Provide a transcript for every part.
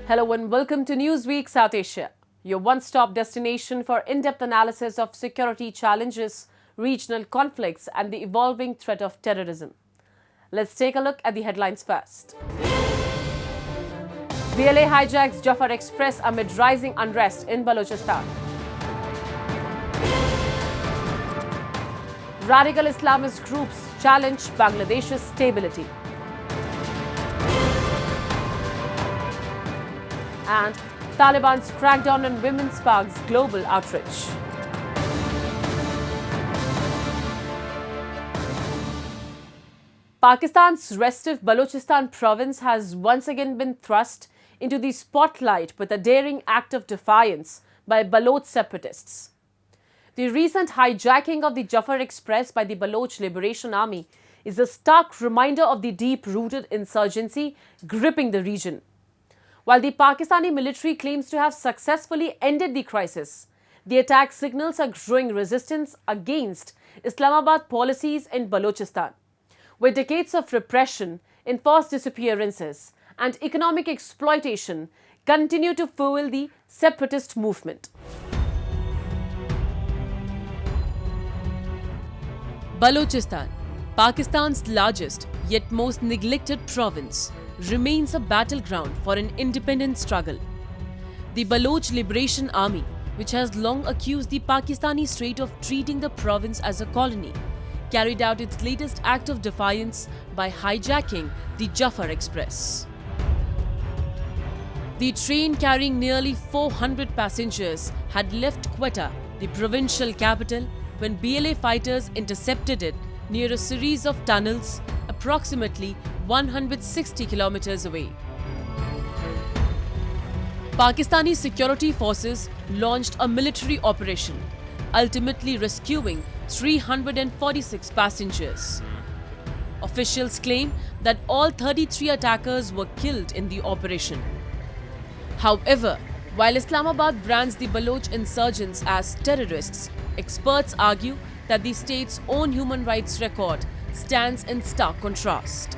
Hello and welcome to Newsweek South Asia, your one-stop destination for in-depth analysis of security challenges, regional conflicts and the evolving threat of terrorism. Let's take a look at the headlines first. BLA hijacks Jaffar Express amid rising unrest in Balochistan. Radical Islamist groups challenge Bangladesh's stability. And Taliban's crackdown on women sparks global outrage. Pakistan's restive Balochistan province has once again been thrust into the spotlight with a daring act of defiance by Baloch separatists. The recent hijacking of the Jaffar Express by the Baloch Liberation Army is a stark reminder of the deep-rooted insurgency gripping the region. While the Pakistani military claims to have successfully ended the crisis, the attack signals a growing resistance against Islamabad policies in Balochistan, where decades of repression, enforced disappearances, and economic exploitation continue to fuel the separatist movement. Balochistan, Pakistan's largest yet most neglected province, remains a battleground for an independent struggle. The Baloch Liberation Army, which has long accused the Pakistani state of treating the province as a colony, carried out its latest act of defiance by hijacking the Jaffar Express. The train carrying nearly 400 passengers had left Quetta, the provincial capital, when BLA fighters intercepted it near a series of tunnels approximately 160 kilometers away. Pakistani security forces launched a military operation, ultimately rescuing 346 passengers. Officials claim that all 33 attackers were killed in the operation. However, while Islamabad brands the Baloch insurgents as terrorists, experts argue that the state's own human rights record stands in stark contrast.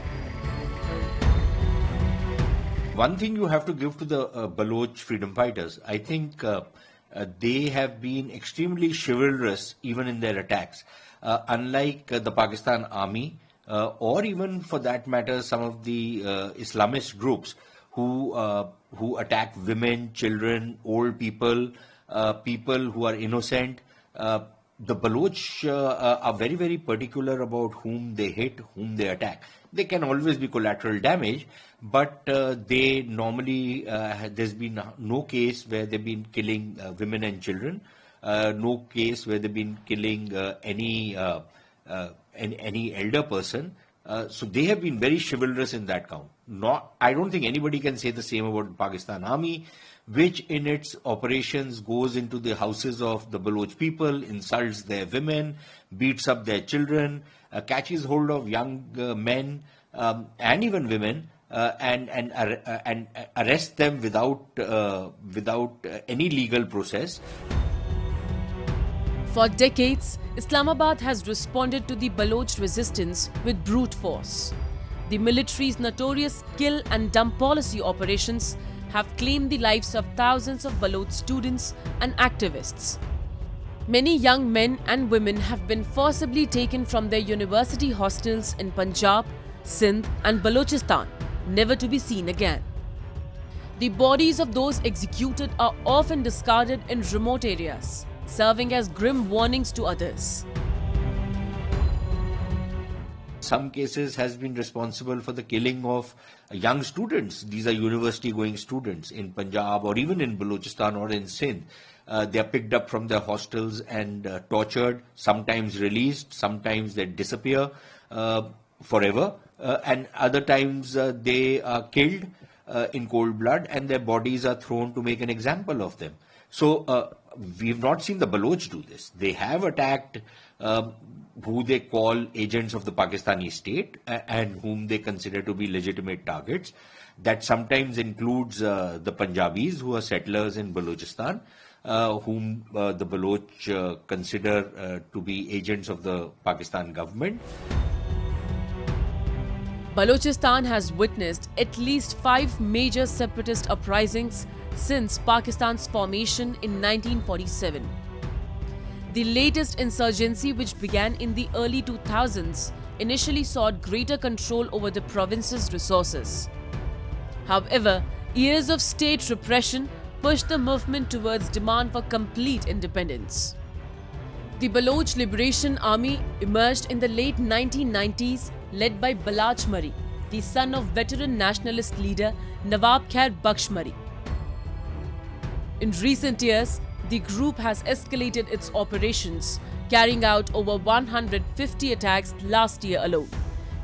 One thing you have to give to the Baloch freedom fighters, I think they have been extremely chivalrous even in their attacks. Unlike the Pakistan army, or even for that matter some of the Islamist groups who attack women, children, old people, people who are innocent, the Baloch are very, very particular about whom they hit, whom they attack. There can always be collateral damage, but they normally, there's been no case where they've been killing women and children, no case where they've been killing any elder person. So they have been very chivalrous in that count. I don't think anybody can say the same about the Pakistan army, which in its operations goes into the houses of the Baloch people, insults their women, beats up their children, catches hold of young men and even women, and arrests them without any legal process. For decades, Islamabad has responded to the Baloch resistance with brute force. The military's notorious kill and dump policy operations have claimed the lives of thousands of Baloch students and activists. Many young men and women have been forcibly taken from their university hostels in Punjab, Sindh and Balochistan, never to be seen again. The bodies of those executed are often discarded in remote areas, serving as grim warnings to others. Some cases has been responsible for the killing of young students. These are university-going students in Punjab or even in Balochistan or in Sindh. They are picked up from their hostels and tortured, sometimes released, sometimes they disappear forever, and other times they are killed in cold blood and their bodies are thrown to make an example of them. So we've not seen the Baloch do this. They have attacked who they call agents of the Pakistani state and whom they consider to be legitimate targets. That sometimes includes the Punjabis who are settlers in Balochistan, whom the Baloch consider to be agents of the Pakistan government. Balochistan has witnessed at least 5 major separatist uprisings since Pakistan's formation in 1947. The latest insurgency, which began in the early 2000s, initially sought greater control over the province's resources. However, years of state repression pushed the movement towards demand for complete independence. The Baloch Liberation Army emerged in the late 1990s, led by Baloch Mari, the son of veteran nationalist leader Nawab Khair Bakhsh Mari. In recent years, the group has escalated its operations, carrying out over 150 attacks last year alone,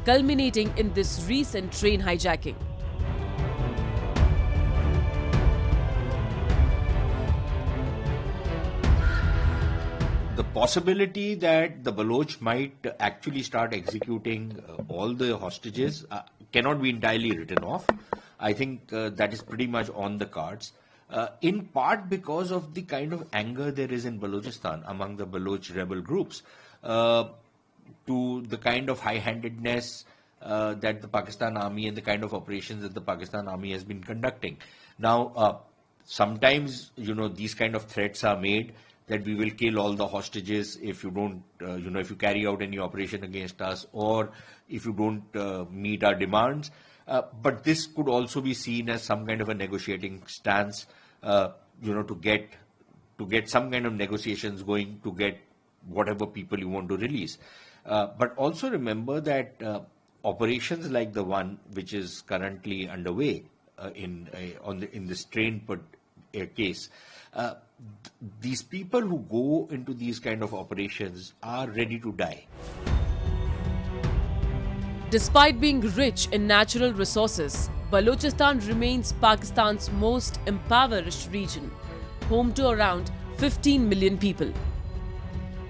culminating in this recent train hijacking. The possibility that the Baloch might actually start executing all the hostages cannot be entirely written off. I think that is pretty much on the cards. In part because of the kind of anger there is in Balochistan among the Baloch rebel groups to the kind of high-handedness that the Pakistan army and the kind of operations that the Pakistan army has been conducting. Now, sometimes, these kind of threats are made that we will kill all the hostages if you don't, if you carry out any operation against us, or if you don't meet our demands. But this could also be seen as some kind of a negotiating stance, to get some kind of negotiations going to get whatever people you want to release. But also remember that operations like the one which is currently underway in this train case, these people who go into these kind of operations are ready to die. Despite being rich in natural resources, Balochistan remains Pakistan's most impoverished region, home to around 15 million people.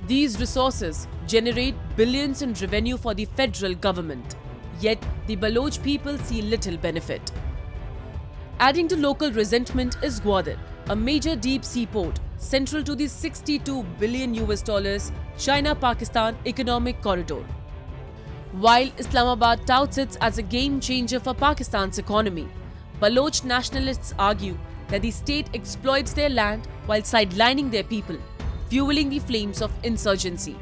These resources generate billions in revenue for the federal government, yet the Baloch people see little benefit. Adding to local resentment is Gwadar, a major deep sea port central to the $62 billion China-Pakistan economic corridor. While Islamabad touts it as a game changer for Pakistan's economy, Baloch nationalists argue that the state exploits their land while sidelining their people, fueling the flames of insurgency.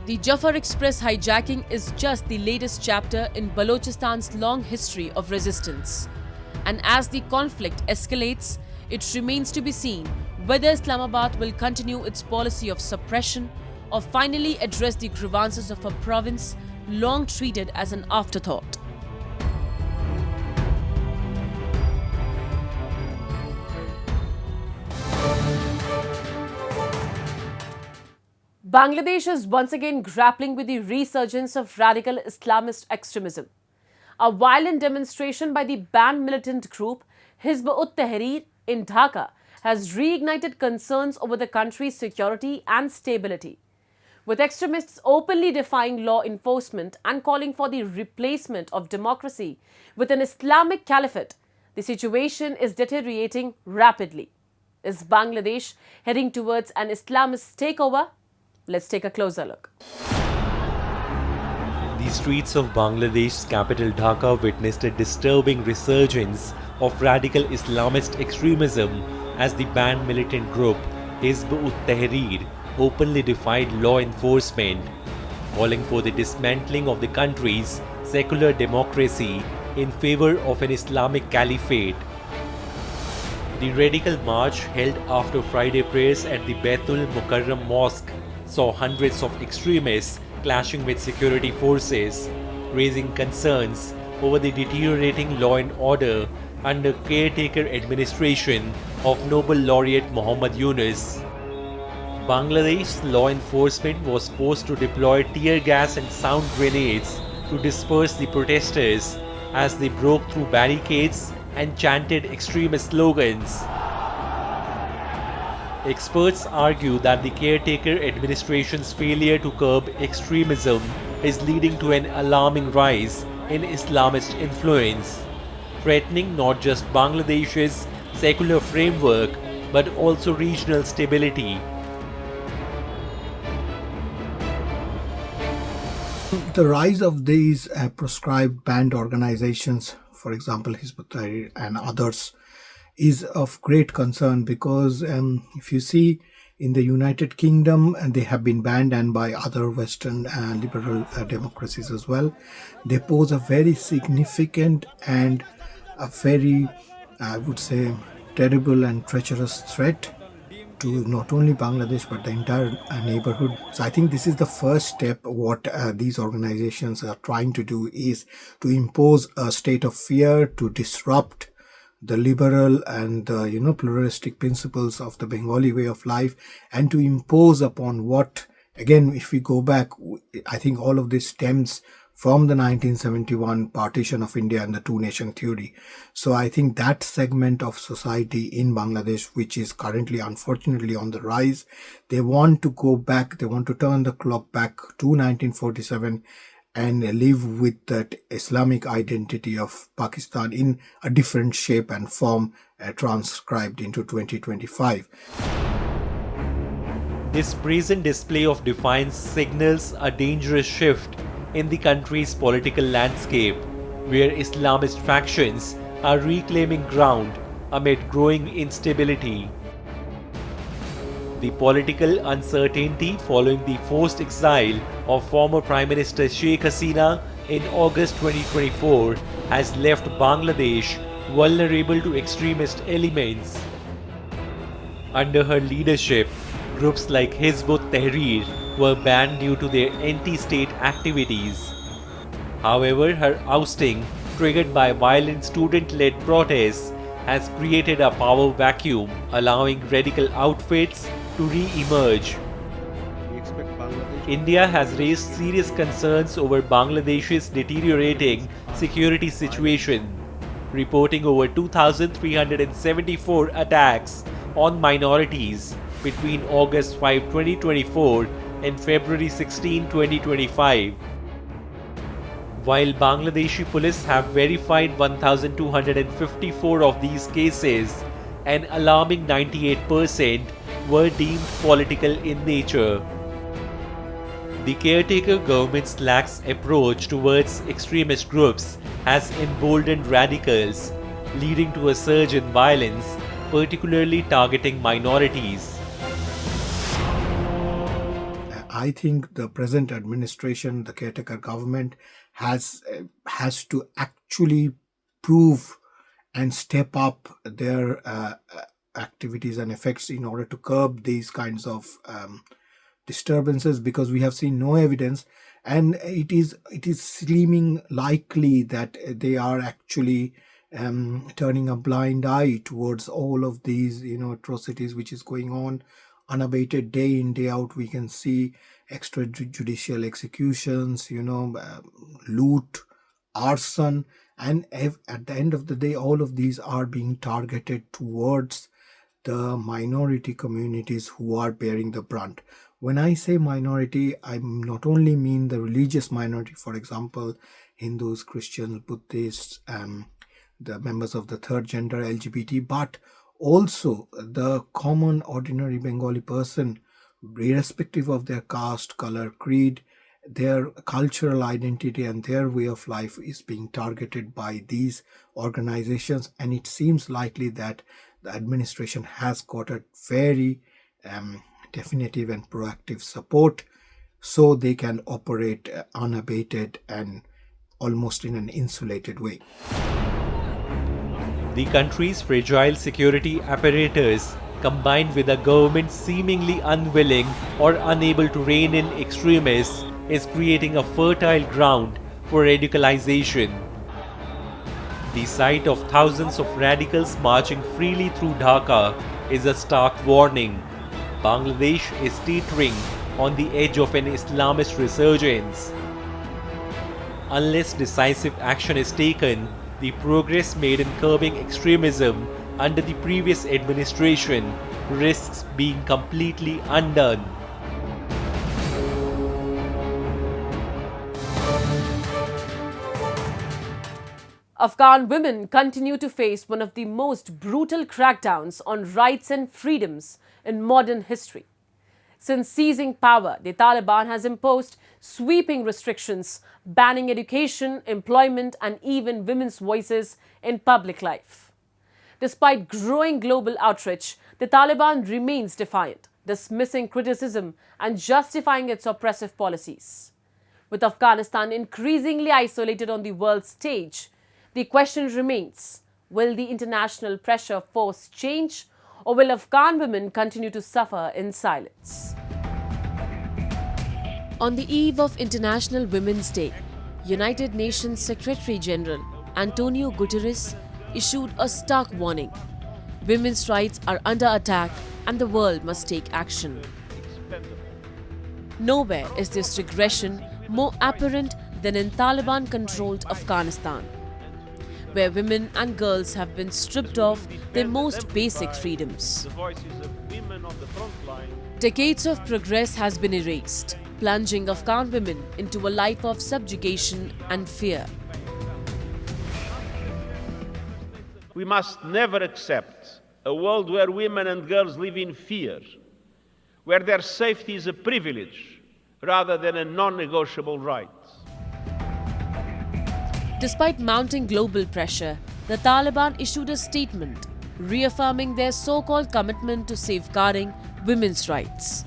The Jaffar Express hijacking is just the latest chapter in Balochistan's long history of resistance. And as the conflict escalates, it remains to be seen whether Islamabad will continue its policy of suppression or finally address the grievances of a province long treated as an afterthought. Bangladesh is once again grappling with the resurgence of radical Islamist extremism. A violent demonstration by the banned militant group Hizb-ut-Tahrir in Dhaka has reignited concerns over the country's security and stability, with extremists openly defying law enforcement and calling for the replacement of democracy with an Islamic caliphate. The situation is deteriorating rapidly. Is Bangladesh heading towards an Islamist takeover? Let's take a closer look. The streets of Bangladesh's capital Dhaka witnessed a disturbing resurgence of radical Islamist extremism as the banned militant group Hizb-ut-Tahrir openly defied law enforcement, calling for the dismantling of the country's secular democracy in favor of an Islamic caliphate. The radical march, held after Friday prayers at the Baitul Mukarram Mosque, saw hundreds of extremists clashing with security forces, raising concerns over the deteriorating law and order under caretaker administration of Nobel laureate Muhammad Yunus. Bangladesh's law enforcement was forced to deploy tear gas and sound grenades to disperse the protesters as they broke through barricades and chanted extremist slogans. Experts argue that the caretaker administration's failure to curb extremism is leading to an alarming rise in Islamist influence, threatening not just Bangladesh's secular framework but also regional stability. the rise of these proscribed banned organizations, for example, Hizb-ut-Tahrir and others, is of great concern because if you see in the United Kingdom, and they have been banned, and by other Western liberal democracies as well, they pose a very significant and a very, I would say, terrible and treacherous threat to not only Bangladesh but the entire neighborhood. So I think this is the first step. What these organizations are trying to do is to impose a state of fear, to disrupt the liberal and pluralistic principles of the Bengali way of life, and to impose upon what, again, if we go back, I think all of this stems from the 1971 partition of India and the two-nation theory. So I think that segment of society in Bangladesh, which is currently unfortunately on the rise, they want to go back, they want to turn the clock back to 1947 and live with that Islamic identity of Pakistan in a different shape and form, transcribed into 2025. This brazen display of defiance signals a dangerous shift in the country's political landscape, where Islamist factions are reclaiming ground amid growing instability. The political uncertainty following the forced exile of former Prime Minister Sheikh Hasina in August 2024 has left Bangladesh vulnerable to extremist elements. Under her leadership, groups like Hizb-ut-Tahrir were banned due to their anti-state activities. However, her ousting, triggered by violent student-led protests, has created a power vacuum, allowing radical outfits to re-emerge. India has raised serious concerns over Bangladesh's deteriorating security situation, reporting over 2,374 attacks on minorities between August 5, 2024 and February 16, 2025. While Bangladeshi police have verified 1,254 of these cases, an alarming 98% were deemed political in nature. The caretaker government's lax approach towards extremist groups has emboldened radicals, leading to a surge in violence, particularly targeting minorities. I think the present administration, the caretaker government, has to actually prove and step up their activities and effects in order to curb these kinds of disturbances, because we have seen no evidence, and it is seeming likely that they are actually turning a blind eye towards all of these atrocities which is going on unabated day in day out. We can see extrajudicial executions, loot, arson, and at the end of the day all of these are being targeted towards the minority communities who are bearing the brunt. When I say minority, I not only mean the religious minority, for example, Hindus, Christians, Buddhists, the members of the third gender, LGBT, but also the common ordinary Bengali person, irrespective of their caste, color, creed, their cultural identity and their way of life is being targeted by these organizations. And it seems likely that the administration has got a very definitive and proactive support so they can operate unabated and almost in an insulated way. The country's fragile security apparatus, combined with a government seemingly unwilling or unable to rein in extremists, is creating a fertile ground for radicalization. The sight of thousands of radicals marching freely through Dhaka is a stark warning. Bangladesh is teetering on the edge of an Islamist resurgence. Unless decisive action is taken, the progress made in curbing extremism under the previous administration risks being completely undone. Afghan women continue to face one of the most brutal crackdowns on rights and freedoms in modern history. Since seizing power, the Taliban has imposed sweeping restrictions, banning education, employment, and even women's voices in public life. Despite growing global outrage, the Taliban remains defiant, dismissing criticism and justifying its oppressive policies. With Afghanistan increasingly isolated on the world stage, the question remains, will the international pressure force change, or will Afghan women continue to suffer in silence? On the eve of International Women's Day, United Nations Secretary General Antonio Guterres issued a stark warning. Women's rights are under attack and the world must take action. Nowhere is this regression more apparent than in Taliban-controlled Afghanistan, where women and girls have been stripped of their most basic freedoms. Decades of progress has been erased, plunging Afghan women into a life of subjugation and fear. We must never accept a world where women and girls live in fear, where their safety is a privilege rather than a non-negotiable right. Despite mounting global pressure, the Taliban issued a statement reaffirming their so-called commitment to safeguarding women's rights.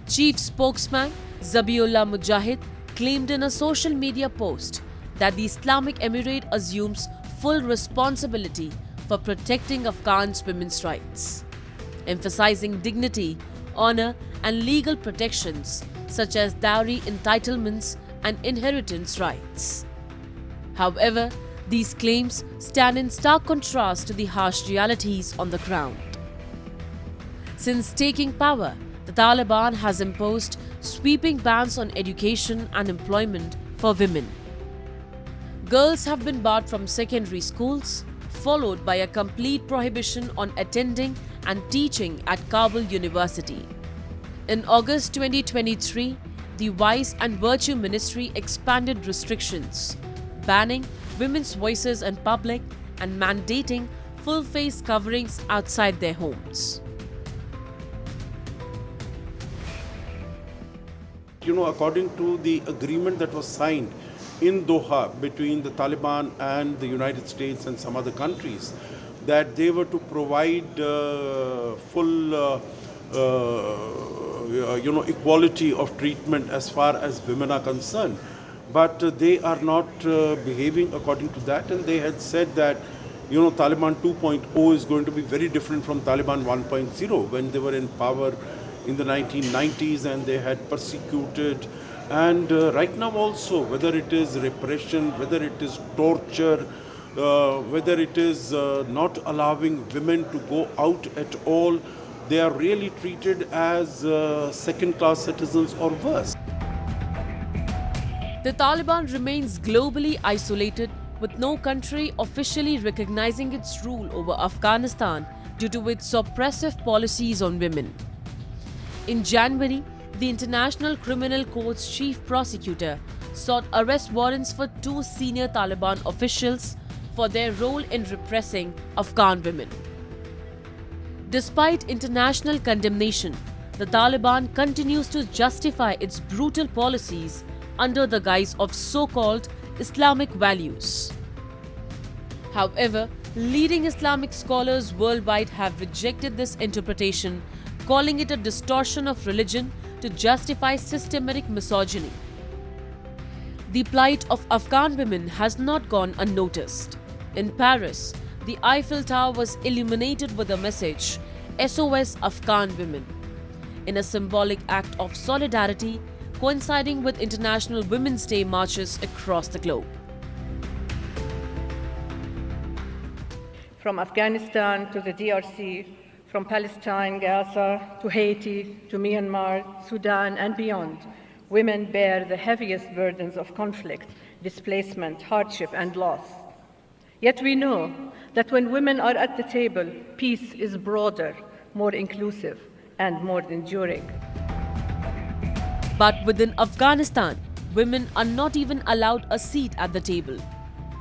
Chief spokesman Zabiullah Mujahid claimed in a social media post that the Islamic Emirate assumes full responsibility for protecting Afghans' women's rights, emphasizing dignity, honor, and legal protections such as dowry entitlements and inheritance rights. However, these claims stand in stark contrast to the harsh realities on the ground. Since taking power, the Taliban has imposed sweeping bans on education and employment for women. Girls have been barred from secondary schools, followed by a complete prohibition on attending and teaching at Kabul University. In August 2023, the Vice and Virtue Ministry expanded restrictions, banning women's voices in public and mandating full face coverings outside their homes. According to the agreement that was signed in Doha between the Taliban and the United States and some other countries, that they were to provide full equality of treatment as far as women are concerned. But they are not behaving according to that, and they had said that Taliban 2.0 is going to be very different from Taliban 1.0 when they were in power in the 1990s and they had persecuted. And right now also, whether it is repression, whether it is torture, whether it is not allowing women to go out at all, they are really treated as second-class citizens or worse. The Taliban remains globally isolated, with no country officially recognizing its rule over Afghanistan due to its oppressive policies on women. In January, the International Criminal Court's chief prosecutor sought arrest warrants for 2 senior Taliban officials for their role in repressing Afghan women. Despite international condemnation, the Taliban continues to justify its brutal policies under the guise of so-called Islamic values. However, leading Islamic scholars worldwide have rejected this interpretation, calling it a distortion of religion to justify systematic misogyny. The plight of Afghan women has not gone unnoticed. In Paris, the Eiffel Tower was illuminated with the message, SOS Afghan Women, in a symbolic act of solidarity coinciding with International Women's Day marches across the globe. From Afghanistan to the DRC, from Palestine, Gaza, to Haiti, to Myanmar, Sudan, and beyond, women bear the heaviest burdens of conflict, displacement, hardship, and loss. Yet we know that when women are at the table, peace is broader, more inclusive, and more enduring. But within Afghanistan, women are not even allowed a seat at the table.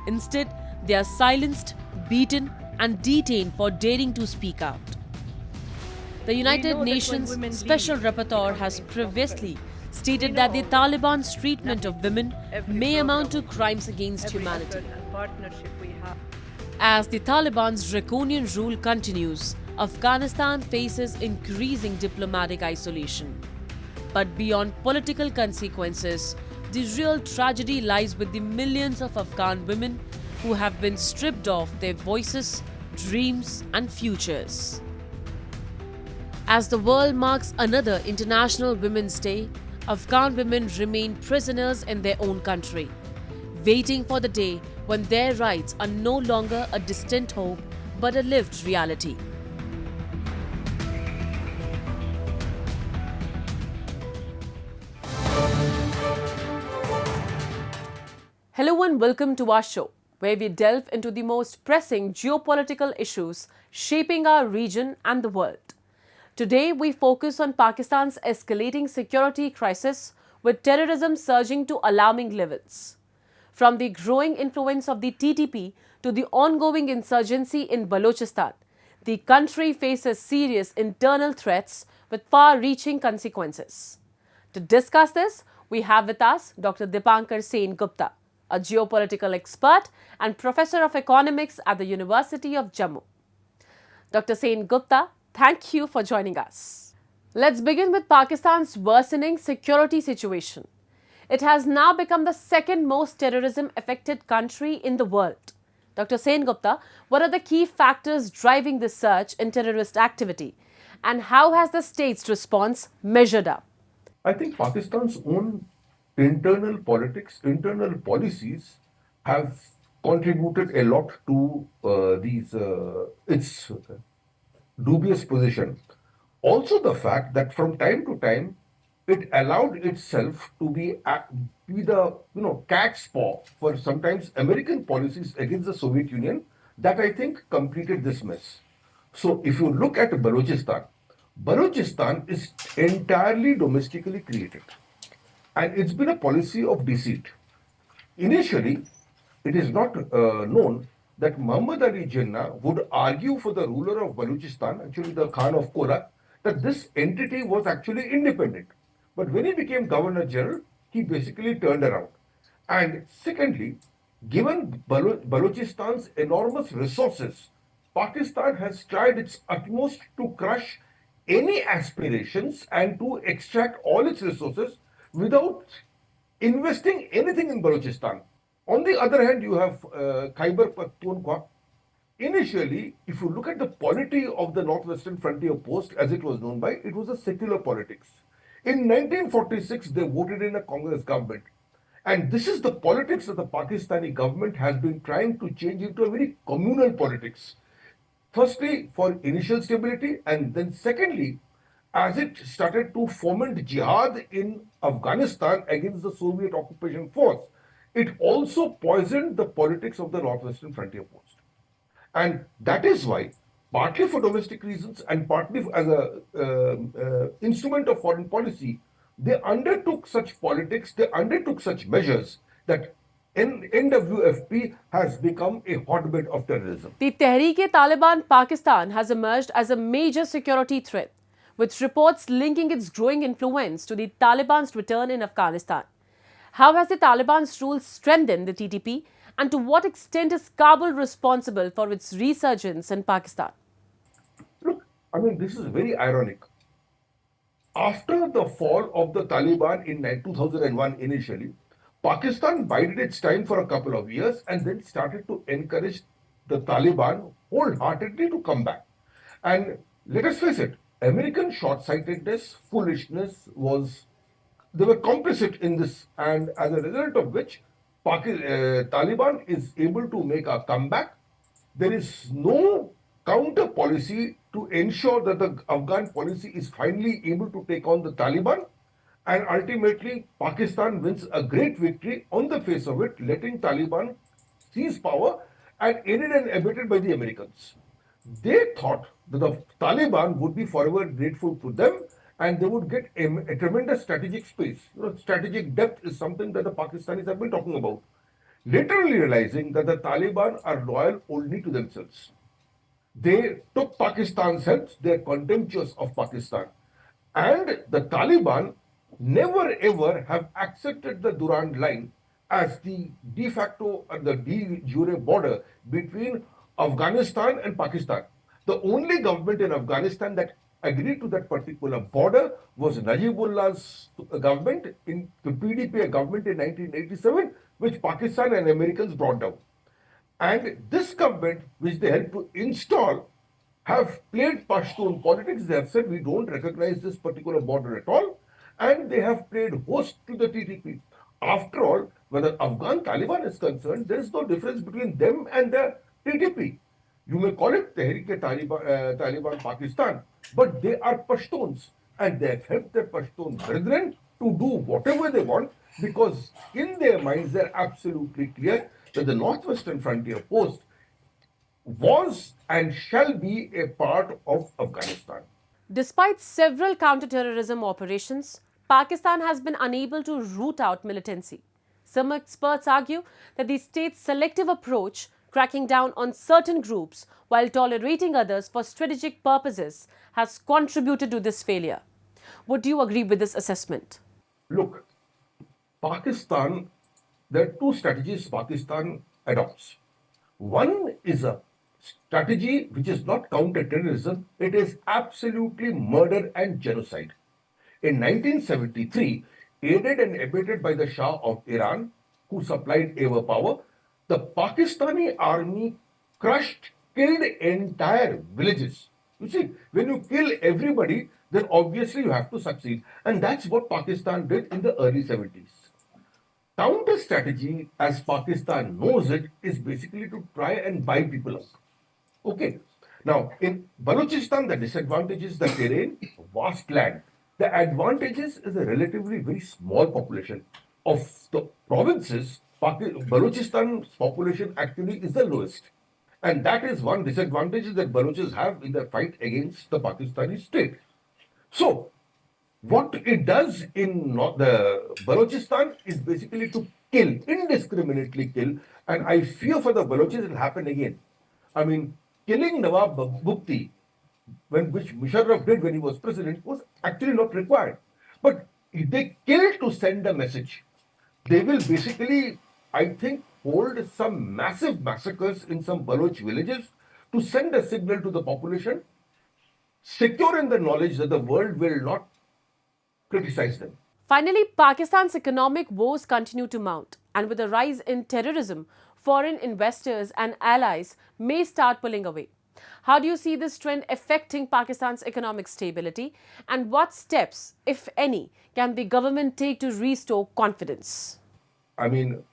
Instead, they are silenced, beaten, and detained for daring to speak out. The United Nations Special Rapporteur has previously stated that the Taliban's treatment of women may amount to crimes against humanity. As the Taliban's draconian rule continues, Afghanistan faces increasing diplomatic isolation. But beyond political consequences, the real tragedy lies with the millions of Afghan women who have been stripped of their voices, dreams, and futures. As the world marks another International Women's Day, Afghan women remain prisoners in their own country, waiting for the day when their rights are no longer a distant hope but a lived reality. Hello and welcome to our show, where we delve into the most pressing geopolitical issues shaping our region and the world. Today, we focus on Pakistan's escalating security crisis, with terrorism surging to alarming levels. From the growing influence of the TTP to the ongoing insurgency in Balochistan, the country faces serious internal threats with far-reaching consequences. To discuss this, we have with us Dr. Dipankar Sen Gupta, a geopolitical expert and professor of economics at the University of Jammu. Dr. Sen Gupta, thank you for joining us. Let's begin with Pakistan's worsening security situation. It has now become the second most terrorism-affected country in the world. Dr. Sen Gupta, what are the key factors driving this surge in terrorist activity, and how has the state's response measured up? I think Pakistan's own internal politics, internal policies have contributed a lot to its dubious position. Also, the fact that from time to time it allowed itself to be the cat's paw for sometimes American policies against the Soviet Union that I think completed this mess. So, if you look at Balochistan is entirely domestically created, and it's been a policy of deceit. Initially, it is not known that Muhammad Ali Jinnah would argue for the ruler of Balochistan, actually the Khan of Korat, that this entity was actually independent. But when he became Governor General, he basically turned around. And secondly, given Balochistan's enormous resources, Pakistan has tried its utmost to crush any aspirations and to extract all its resources without investing anything in Balochistan. On the other hand, you have Khyber Pakhtunkhwa. Initially, if you look at the polity of the Northwestern Frontier Post, as it was known by, it was a secular politics. In 1946, they voted in a Congress government. And this is the politics that the Pakistani government has been trying to change into a very communal politics. Firstly, for initial stability, and then secondly, as it started to foment jihad in Afghanistan against the Soviet occupation force, it also poisoned the politics of the Northwestern Frontier Post. And that is why, partly for domestic reasons and partly as an instrument of foreign policy, they undertook such politics, they undertook such measures that NWFP has become a hotbed of terrorism. The Tehreek-e-Taliban Pakistan has emerged as a major security threat, with reports linking its growing influence to the Taliban's return in Afghanistan. How has the Taliban's rule strengthened the TTP, and to what extent is Kabul responsible for its resurgence in Pakistan? Look, I mean, this is very ironic. After the fall of the Taliban in 2001 initially, Pakistan bided its time for a couple of years and then started to encourage the Taliban wholeheartedly to come back. And let us face it, American short-sightedness, foolishness they were complicit in this, and as a result of which, Taliban is able to make a comeback. There is no counter policy to ensure that the Afghan policy is finally able to take on the Taliban, and ultimately Pakistan wins a great victory on the face of it, letting Taliban seize power and aided and abetted by the Americans. They thought that the Taliban would be forever grateful to them and they would get a tremendous strategic space. Strategic depth is something that the Pakistanis have been talking about. Later realizing that the Taliban are loyal only to themselves. They took Pakistan's help, they're contemptuous of Pakistan. And the Taliban never ever have accepted the Durand line as the de facto or the de jure border between Afghanistan and Pakistan. The only government in Afghanistan that agreed to that particular border was Najibullah's government, in the PDP government in 1987, which Pakistan and Americans brought down. And this government, which they helped to install, have played Pashtun politics. They have said we don't recognize this particular border at all, and they have played host to the TTP. After all, whether Afghan Taliban is concerned, there is no difference between them and the TTP. You may call it Tehrik-e-Taliban Pakistan, but they are Pashtuns, and they have helped their Pashtun brethren to do whatever they want, because in their minds they're absolutely clear that the Northwestern Frontier Post was and shall be a part of Afghanistan. Despite several counter-terrorism operations, Pakistan has been unable to root out militancy. Some experts argue that the state's selective approach, cracking down on certain groups while tolerating others for strategic purposes, has contributed to this failure. Would you agree with this assessment? Look, Pakistan, there are two strategies Pakistan adopts. One is a strategy which is not counter-terrorism, it is absolutely murder and genocide. In 1973, aided and abetted by the Shah of Iran, who supplied air power, the Pakistani army killed entire villages. You see, when you kill everybody, then obviously you have to succeed. And that's what Pakistan did in the early 70s. Counter strategy, as Pakistan knows it, is basically to try and buy people up. Okay. Now, in Balochistan, the disadvantage is the terrain, vast land. The advantages is a relatively very small population. Of the provinces, Balochistan's population actually is the lowest. And that is one disadvantage that Balochis have in their fight against the Pakistani state. So, what it does in the Balochistan is basically to kill, indiscriminately kill, and I fear for the Balochis it will happen again. I mean, killing Nawab Bukti, which Musharraf did when he was president, was actually not required. But if they kill to send a message, they will basically, I think, hold some massive massacres in some Baloch villages to send a signal to the population, secure in the knowledge that the world will not criticize them. Finally, Pakistan's economic woes continue to mount, and with a rise in terrorism, foreign investors and allies may start pulling away. How do you see this trend affecting Pakistan's economic stability, and what steps, if any, can the government take to restore confidence? I mean,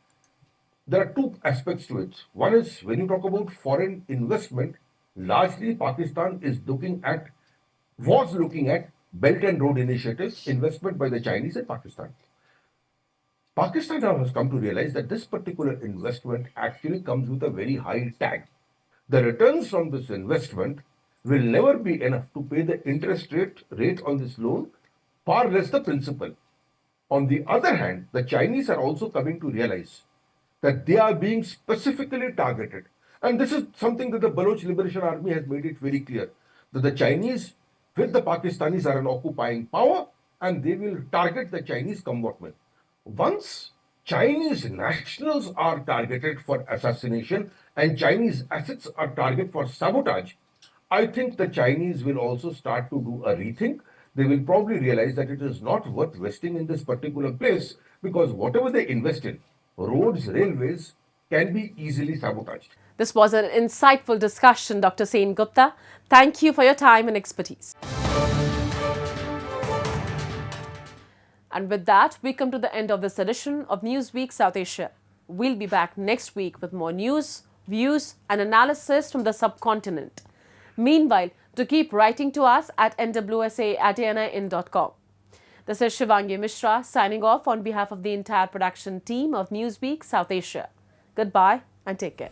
there are two aspects to it. One is when you talk about foreign investment, largely Pakistan was looking at Belt and Road initiatives, investment by the Chinese in Pakistan. Pakistan now has come to realize that this particular investment actually comes with a very high tag. The returns from this investment will never be enough to pay the interest rate on this loan, far less the principal. On the other hand, the Chinese are also coming to realize that they are being specifically targeted. And this is something that the Baloch Liberation Army has made it very clear, that the Chinese with the Pakistanis are an occupying power and they will target the Chinese combatants. Once Chinese nationals are targeted for assassination and Chinese assets are targeted for sabotage, I think the Chinese will also start to do a rethink. They will probably realize that it is not worth investing in this particular place because whatever they invest in, roads, railways, can be easily sabotaged. This was an insightful discussion, Dr. Sen Gupta. Thank you for your time and expertise. And with that, we come to the end of this edition of Newsweek South Asia. We'll be back next week with more news, views, and analysis from the subcontinent. Meanwhile, to keep writing to us at nwsa@anin.com. This is Shivangi Mishra signing off on behalf of the entire production team of Newsweek South Asia. Goodbye and take care.